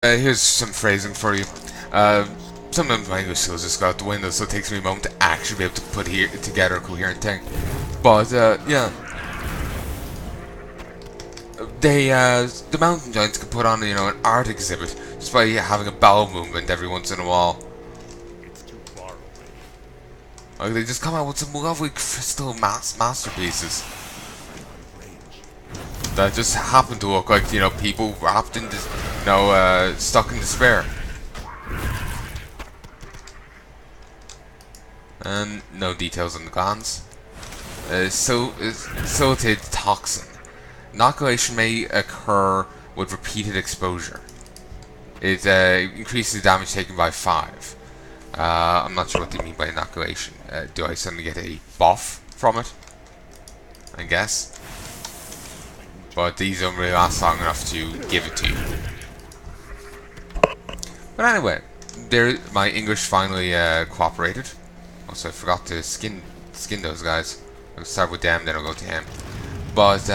Here's some phrasing for you. Uh, Sometimes my English skills just go out the window, so it takes me a moment to actually be able to put together a coherent thing. But yeah, the mountain giants can put on an art exhibit just by having a bowel movement every once in a while. Like they just come out with some lovely crystal masterpieces that just happen to look like people wrapped in this, stuck in despair. And no details on the glands. Silicate toxin. Inoculation may occur with repeated exposure. It increases the damage taken by 5. I'm not sure what they mean by inoculation. Do I suddenly get a buff from it? I guess. But these don't really last long enough to give it to you. But anyway, my English finally cooperated. Also, I forgot to skin those guys. I'll start with them, then I'll go to him. But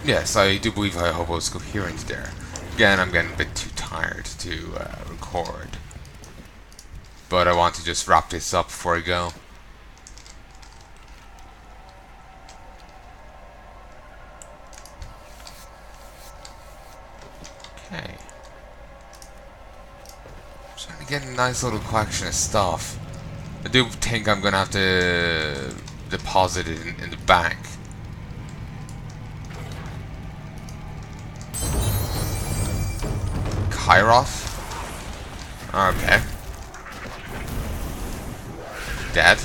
yes, I do believe I hope I was coherent there. Again, I'm getting a bit too tired to record. But I want to just wrap this up before I go. Okay. I'm trying to get a nice little collection of stuff. I do think I'm gonna have to deposit it in the bank. Kairos? Okay. Dead.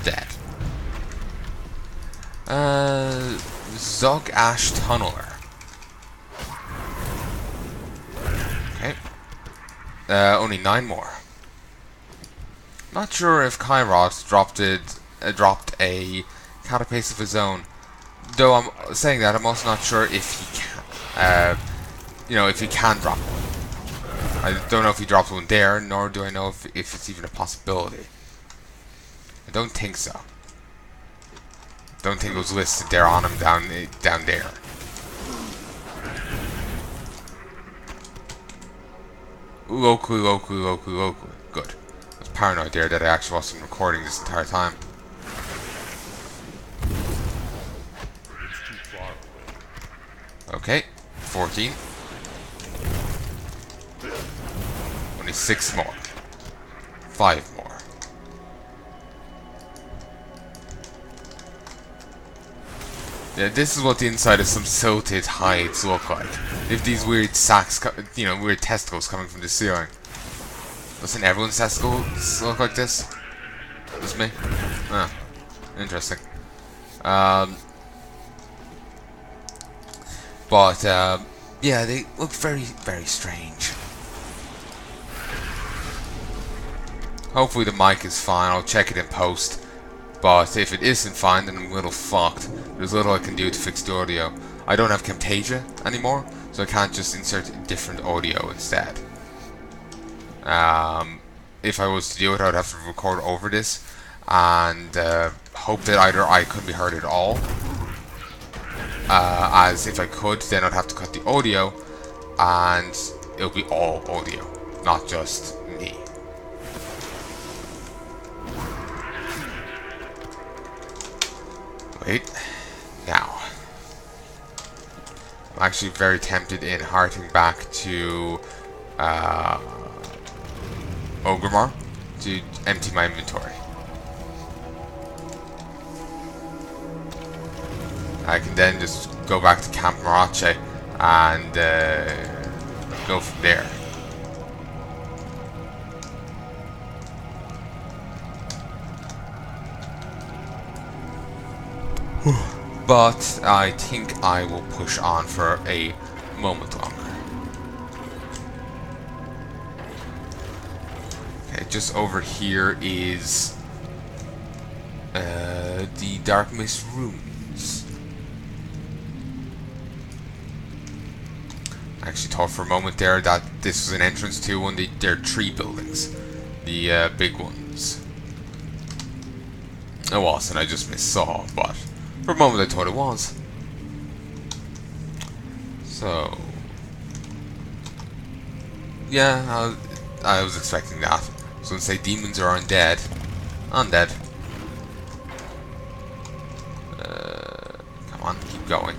Dead. Zog Ash Tunneler. Okay. Only 9 more. Not sure if Kairos dropped a catapace of his own. Though I'm saying that, I'm also not sure if he can. If he can drop one. I don't know if he dropped one there, nor do I know if it's even a possibility. I don't think so. Don't think it was listed there on him down there. Locally. Good. I was paranoid there that I actually wasn't recording this entire time. Okay, 14. Only 6 more. 5 more. Yeah, this is what the inside of some silted hides look like. If these weird sacks, weird testicles coming from the ceiling. Doesn't everyone's testicles look like this? Just me? Ah, interesting. But yeah, they look very, very strange. Hopefully the mic is fine. I'll check it in post. But if it isn't fine, then I'm a little fucked. There's little I can do to fix the audio. I don't have Camtasia anymore, so I can't just insert different audio instead. If I was to do it, I would have to record over this and hope that either I couldn't be heard at all. As if I could, then I'd have to cut the audio, and it'll be all audio, not just me. Wait, now. I'm actually very tempted in hearting back to Ogremar to empty my inventory. I can then just go back to Camp Marache and go from there. But I think I will push on for a moment longer. Okay, just over here is the Dark Mist Ruins. I actually thought for a moment there that this was an entrance to one of their 3 buildings. The big ones. It wasn't, I just missaw, but for a moment I thought it was. So, yeah, I was expecting that. So, say demons are undead. Undead. Come on, keep going.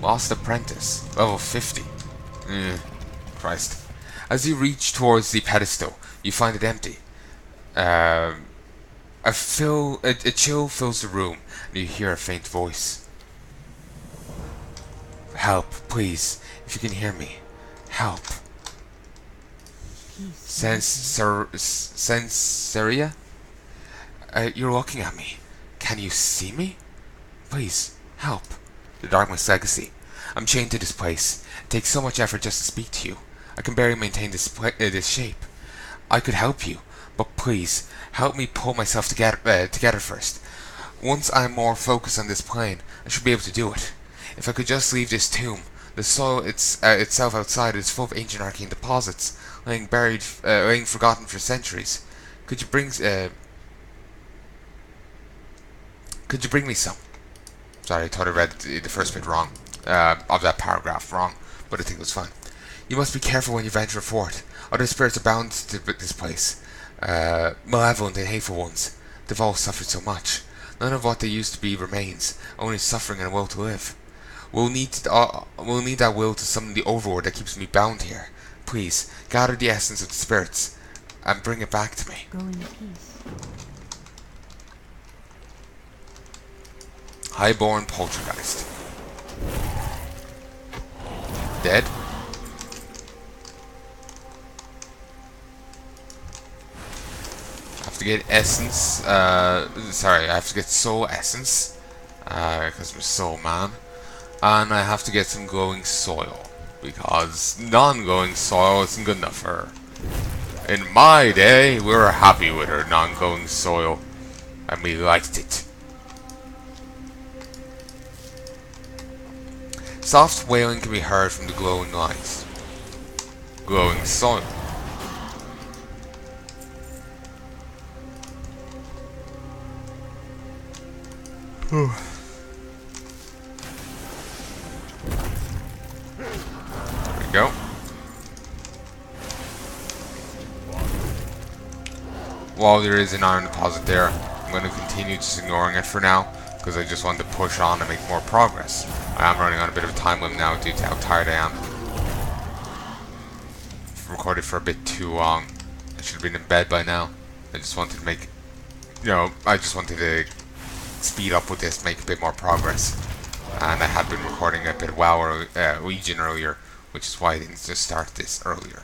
Lost Apprentice. Level 50. Christ. As you reach towards the pedestal, you find it empty. A chill fills the room, and you hear a faint voice. Help, please, if you can hear me. Help. Sensoria? You're looking at me. Can you see me? Please, help. The Darkness Legacy. I'm chained to this place. It takes so much effort just to speak to you. I can barely maintain this shape. I could help you, but please, help me pull myself together first. Once I'm more focused on this plane, I should be able to do it. If I could just leave this tomb, the soil itself outside is full of ancient arcane deposits, laying forgotten for centuries. Could you bring me some? Sorry, I thought I read the first bit wrong, of that paragraph wrong, but I think it was fine. You must be careful when you venture forth. Other spirits are bound to this place. Malevolent and hateful ones. They've all suffered so much. None of what they used to be remains, only suffering and a will to live. We'll need that will to summon the overlord that keeps me bound here. Please, gather the essence of the spirits, and bring it back to me. Go in peace. Highborn Poltergeist. Dead? I have to get essence, sorry, I have to get soul essence, because I'm a soul man, and I have to get some glowing soil, because non-glowing soil isn't good enough for her. In my day, we were happy with her non-glowing soil, and we liked it. Soft wailing can be heard from the glowing light. Glowing soil. There we go. While there is an iron deposit there, I'm going to continue just ignoring it for now, because I just want to push on and make more progress. I am running on a bit of a time limit now due to how tired I am. I've recorded for a bit too long. I should have been in bed by now. I just wanted to make, I just wanted to speed up with this, make a bit more progress. And I had been recording a bit of WoW Legion earlier, which is why I didn't just start this earlier.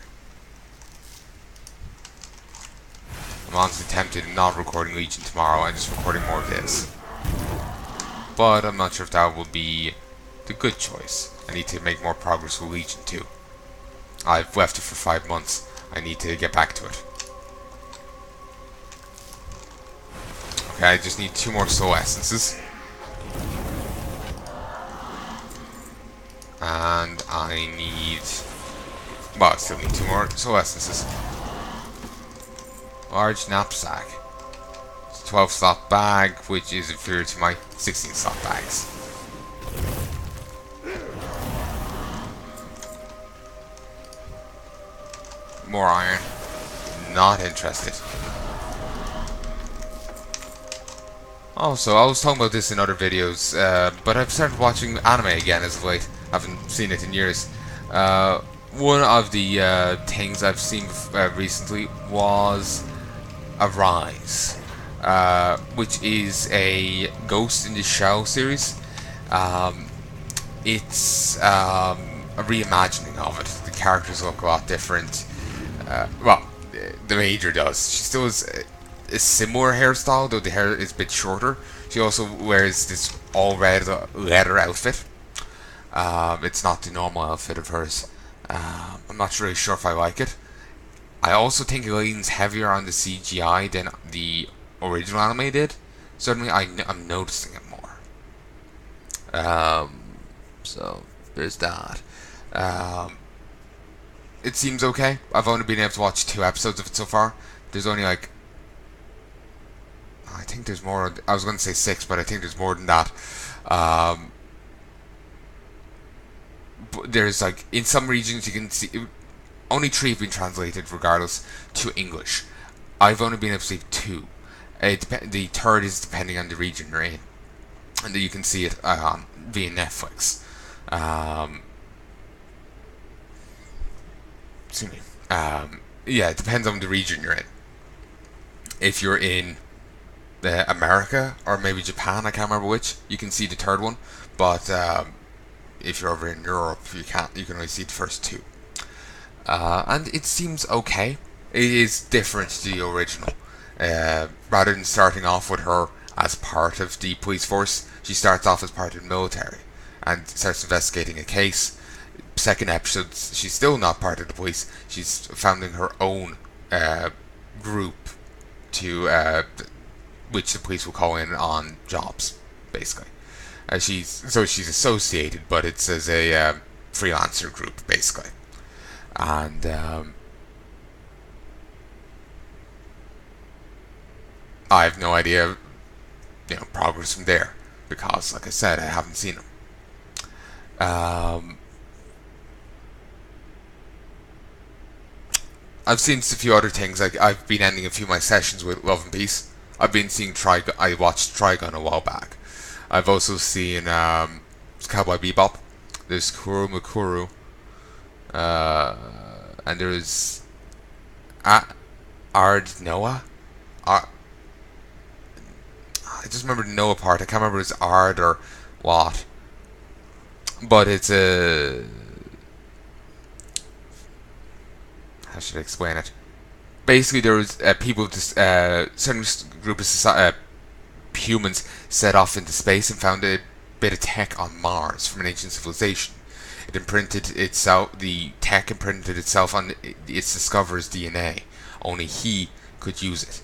I'm honestly tempted of not recording Legion tomorrow and just recording more of this. But I'm not sure if that will be the good choice. I need to make more progress with Legion too. I've left it for 5 months. I need to get back to it. Okay, I just need 2 more soul essences. And I need... well, I still need 2 more soul essences. Large knapsack. 12 slot bag, which is inferior to my 16 slot bags. More iron. Not interested. Also, I was talking about this in other videos, but I've started watching anime again as of late. I haven't seen it in years. One of the things I've seen recently was Arise, which is a Ghost in the Shell series. It's a reimagining of it. The characters look a lot different. Well, the Major does. She still has a similar hairstyle, though the hair is a bit shorter. She also wears this all red leather outfit. It's not the normal outfit of hers. I'm not really sure if I like it. I also think it leans heavier on the CGI than the original anime did. Certainly, I'm noticing it more. So there's that. It seems okay. I've only been able to watch 2 episodes of it so far. There's only like I think there's more. I was going to say 6, but I think there's more than that. Um, there's like in some regions you can see only 3 have been translated, regardless, to English. I've only been able to see 2. The third is depending on the region you're in, and then you can see it via Netflix. Um, excuse me. Yeah, it depends on the region you're in. If you're in America or maybe Japan, I can't remember which, you can see the third one. But if you're over in Europe, you can't. You can only see the first 2. And it seems okay. It is different to the original. Rather than starting off with her as part of the police force, she starts off as part of the military and starts investigating a case. Second episode, she's still not part of the police. She's founding her own group to which the police will call in on jobs, basically. She's associated, but it's as a freelancer group, basically. And I have no idea, progress from there because, like I said, I haven't seen them. I've seen a few other things. Like I've been ending a few of my sessions with Love and Peace. I've been seeing I watched Trigun a while back. I've also seen Cowboy Bebop. There's Kuro Makuru. And there's Ard Noah. I just remember the Noah part. I can't remember if it's Ard or what. But it's a... how should I explain it? Basically, there was people, certain group of humans set off into space and found a bit of tech on Mars from an ancient civilization. It imprinted itself, the tech imprinted itself on its discoverer's DNA. Only he could use it,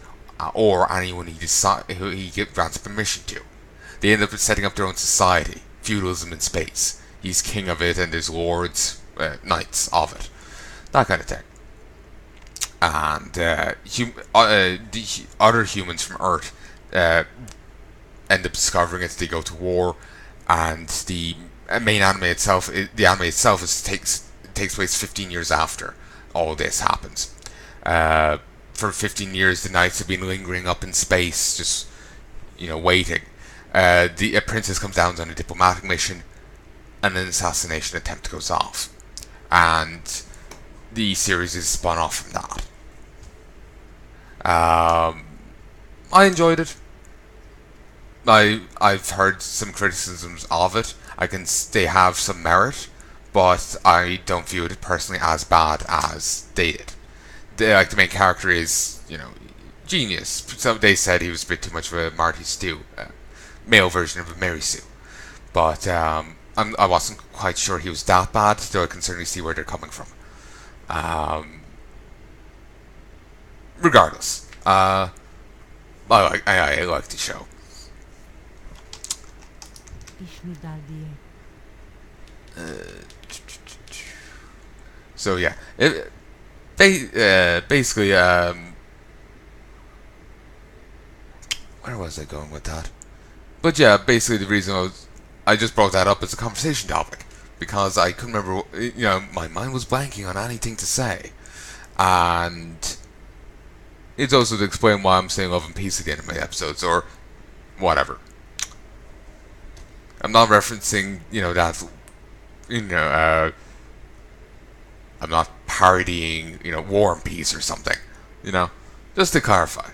or anyone who he grants permission to. They end up setting up their own society, feudalism in space. He's king of it, and there's lords, knights of it, that kind of thing. And the other humans from Earth end up discovering it. They go to war, and the anime itself takes place 15 years after all this happens. For 15 years, the knights have been lingering up in space, just waiting. The princess comes down on a diplomatic mission, and an assassination attempt goes off, and the series is spun off from that. I enjoyed it. I've heard some criticisms of it. They have some merit, but I don't view it personally as bad as they did. The main character is, genius. So they said he was a bit too much of a Marty Stew, male version of a Mary Sue. But I wasn't quite sure he was that bad, though I can certainly see where they're coming from. Regardless, I like the show. So yeah, basically, where was I going with that? But yeah, basically the reason I just brought that up as a conversation topic because I couldn't remember. My mind was blanking on anything to say, and it's also to explain why I'm saying Love and Peace again in my episodes or whatever. I'm not referencing, that, I'm not parodying, War and Peace or something, just to clarify.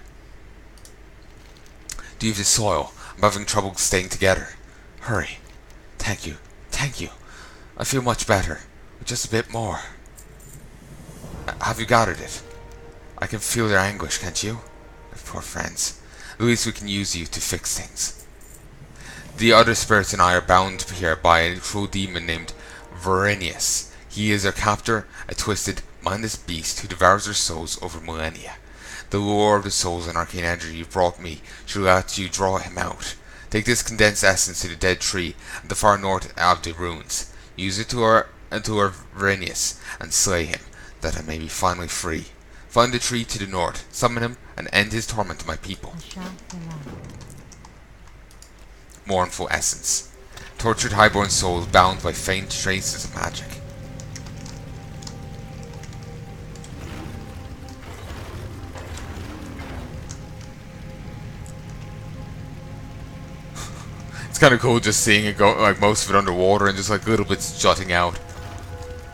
Do you have the soil? I'm having trouble staying together. Hurry. Thank you. I feel much better. Just a bit more. Have you gathered it? I can feel their anguish, can't you? Poor friends. At least we can use you to fix things. The other spirits and I are bound here by a cruel demon named Verenius. He is our captor, a twisted, mindless beast who devours their souls over millennia. The lure of the souls and arcane energy you've brought me should let you draw him out. Take this condensed essence to the dead tree at the far north of the ruins. Use it to our Verenius and slay him, that I may be finally free. Find the tree to the north, summon him, and end his torment to my people. Mournful essence. Tortured highborn souls bound by faint traces of magic. It's kind of cool just seeing it go, like most of it underwater and just like little bits jutting out.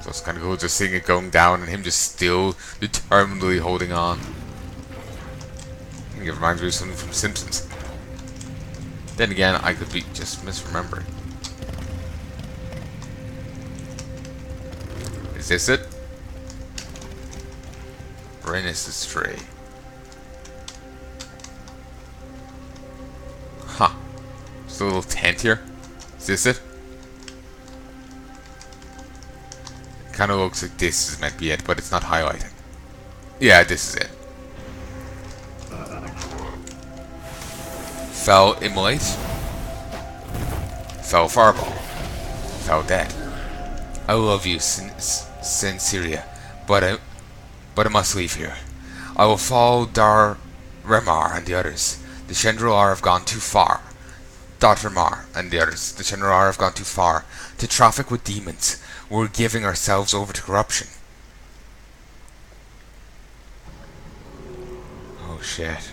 So it's kind of cool just seeing it going down and him just still determinedly holding on. I think it reminds me of something from Simpsons. Then again, I could be just misremembering. Is this it? Renus' tree. Huh. Just a little tent here. Is this it? Kind of looks like this is meant to be it, but it's not highlighting. Yeah, this is it. Fell immolate. Fell fireball. Fell dead. I love you, Sinceria, but I must leave here. I will follow Dar Remar and the others. The Chandrilar have gone too far. Dr. Mar and the others. The Chandrilar have gone too far to traffic with demons. We're giving ourselves over to corruption. Oh shit.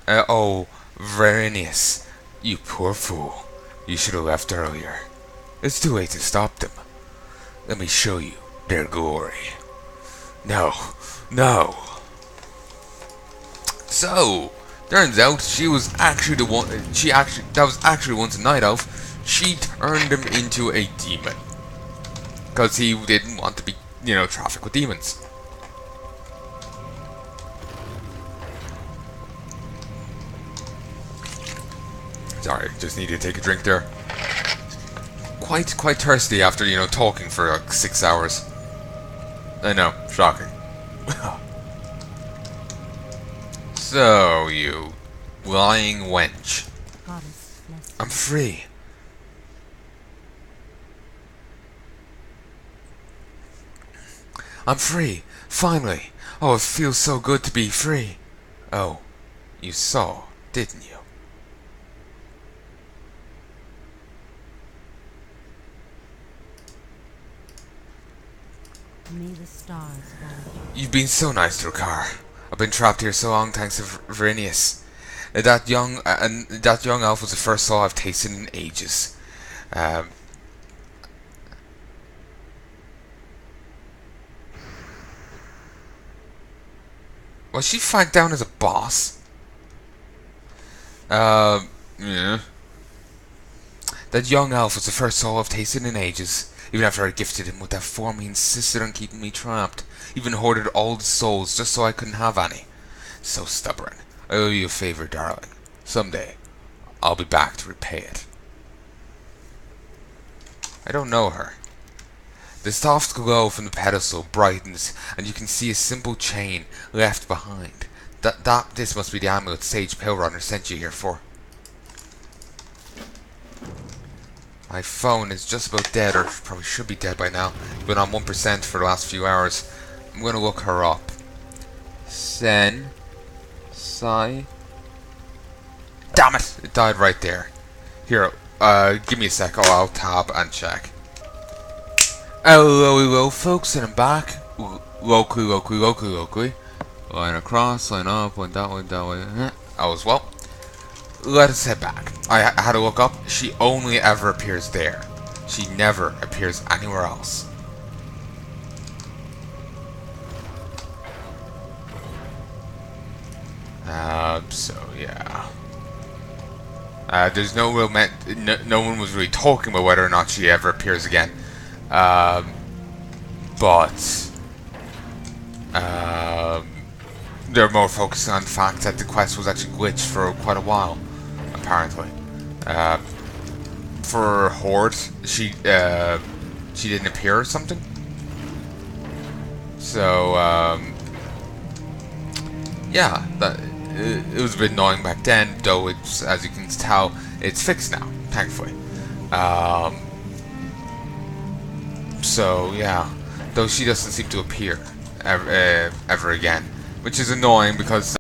Oh, Verenius, you poor fool. You should have left earlier. It's too late to stop them. Let me show you their glory. No, no. So, turns out she was actually the one. That was actually once a night elf. She turned him into a demon because he didn't want to be, traffic with demons. Sorry, just needed to take a drink there. Quite thirsty after, talking for like 6 hours. I know, shocking. So, you lying wench. I'm free. I'm free, finally. Oh, it feels so good to be free. Oh, you saw, didn't you? May the stars guide you. You've been so nice, Durcar. I've been trapped here so long thanks to Verenius. That young elf was the first soul I've tasted in ages. Was she flagged down as a boss? Yeah. That young elf was the first soul I've tasted in ages. Even after I gifted him with that form, he insisted on keeping me trapped. Even hoarded all the souls just so I couldn't have any. So stubborn. I owe you a favor, darling. Someday, I'll be back to repay it. I don't know her. The soft glow from the pedestal brightens, and you can see a simple chain left behind. This must be the amulet Sage Pale Runner sent you here for. My phone is just about dead, or probably should be dead by now. Been on 1% for the last few hours. I'm gonna look her up. Sen. Sai. Damn it! It died right there. Here, give me a sec. I'll tab and check. Hello, folks, and I'm back. Locally. Line across, line up, line that way. Oh, as well. Let us head back. I had to look up. She only ever appears there. She never appears anywhere else. So yeah. There's no real no one was really talking about whether or not she ever appears again. But they're more focused on the fact that the quest was actually glitched for quite a while, apparently. For Horde, she didn't appear or something. So yeah, it was a bit annoying back then, though it's, as you can tell, it's fixed now, thankfully. So yeah, though she doesn't seem to appear ever again, which is annoying because